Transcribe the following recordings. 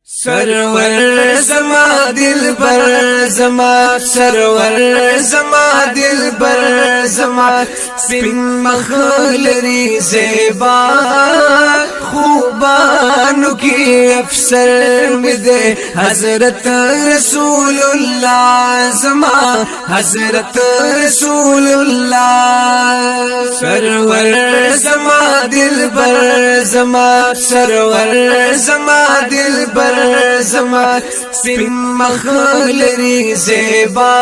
سرور زما دلبر زما سرور زما دلبر زما سپین مخلری زیبا خوبانو کی افسر مدے حضرت رسول اللہ زما حضرت رسول اللہ سرور زما دلبر زما سرور زما دلبر زما سپین مخلری زیبا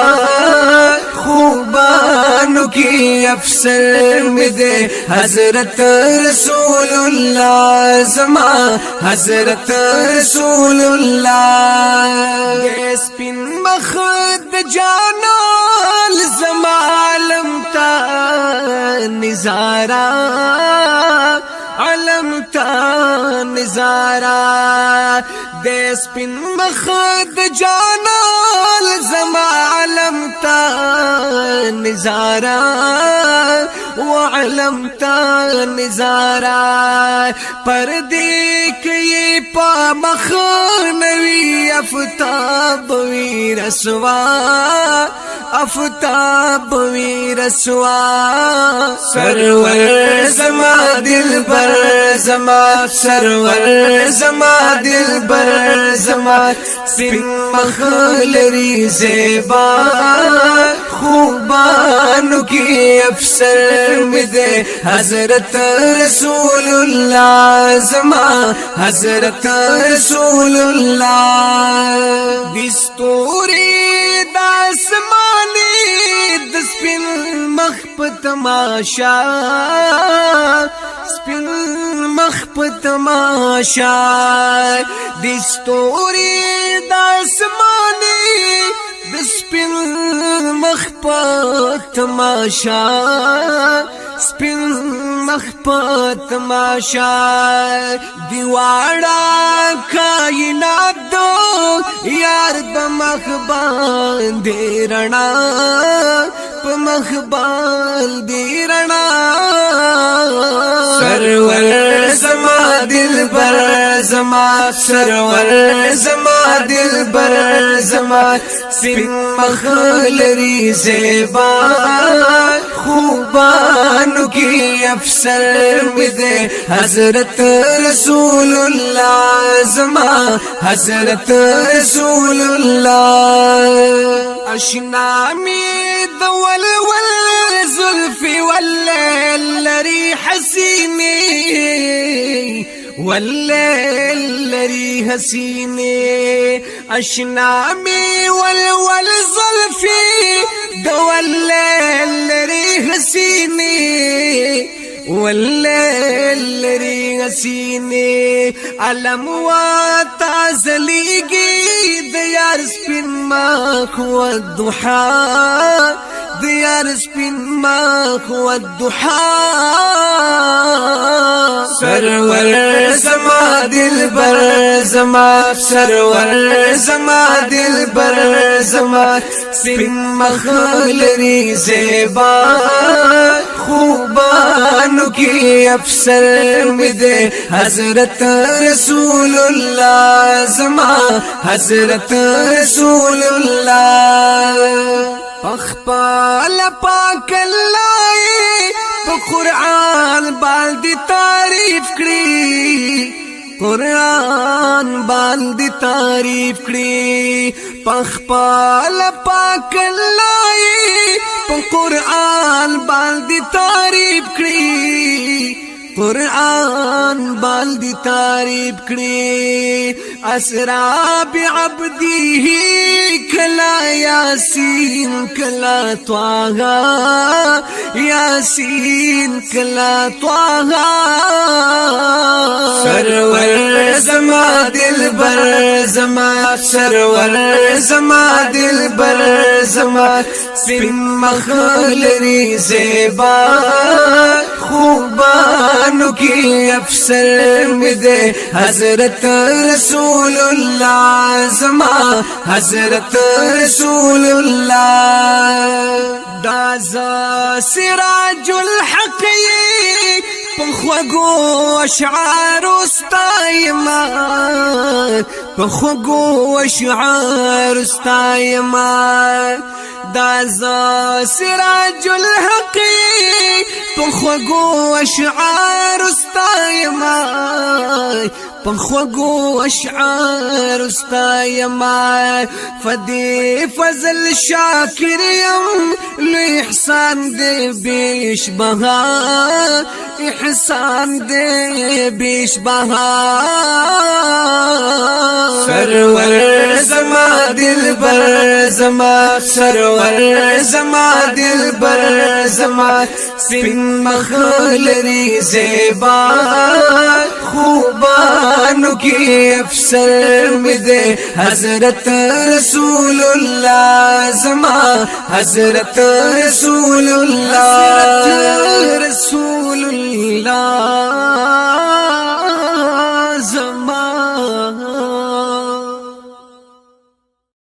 خوبانو کی افسر مدے حضرت رسول اللہ زما حضرت رسول اللہ سپین مخد جانال زما علم تا نظارہ علم تا نظارہ دے سپین مخد جانال زما علم تا نظارہ وعلم تا نظارہ پردے کئی پا مخنوی افتاب وی رسوا افتاب وی رسوا سرور زما دلبر زما سرور زما دلبر زما سپین مخلری زیبا خوبانو کی افسر مدے حضرت رسول اللہ زما حضرت رسول اللہ دستوری داسمانی دسپن مخ تماشا سپن مخ تماشا دستوری داسمانی دسپن مخ تماشا سپن مخ تماشا دیواڑا کائنات دو یار دمخ باندے رنا پمخ باندے رنا سرور زما دلبر زما سرور زما دلبر زما سپین مخلری زیبا خوبانو کی افسر مدے حضرت رسول اللہ زما حضرت رسول اللہ اشنا می دول والزلفی واللیل لری حسینی واللیل لری حسینی اشنا می والزلفی واللیل لری حسینی واللیل لری حسینی علم و تازلیگی دیار سپین ماخ والضحا دیار سپین ماخ والضحا سرور زما دلبر زما سرور زما دلبر زما سپین مخلری زیبا خوبانو کی افسر مدے حضرت رسول اللہ زما حضرت رسول اللہ پخپال پاک اللہ قرآن بالدی تعریف کری قرآن بالدی تعریف کری پخپال پاک اللہ قرآن بالدی تعریف کری قرآن بالدی تعریف کری اسراب عبدی کلا یاسین کلا طاغا یاسین کلا طاغا سرور زما دلبر زما سرور زما دلبر زما سپین مخلری زیبا خوبانو کی افسر مدے حضرت رسول اللہ زما حضرت رسول اللہ دازا سراج الحق پخوگو اشعار استایما پخوگو اشعار استایما دازا سراج الحق پخوگو اشعار استایما پخوگو اشعار استایما فدی فضل شاکریم احسان دے بیش بہا احسان دے بیش بہا سرور زما دلبر زما سرور زما دلبر زما سپین مخلری زیبا خوبانو کی افسر میں دے حضرت رسول اللہ زما حضرت رسول اللہ رسول اللہ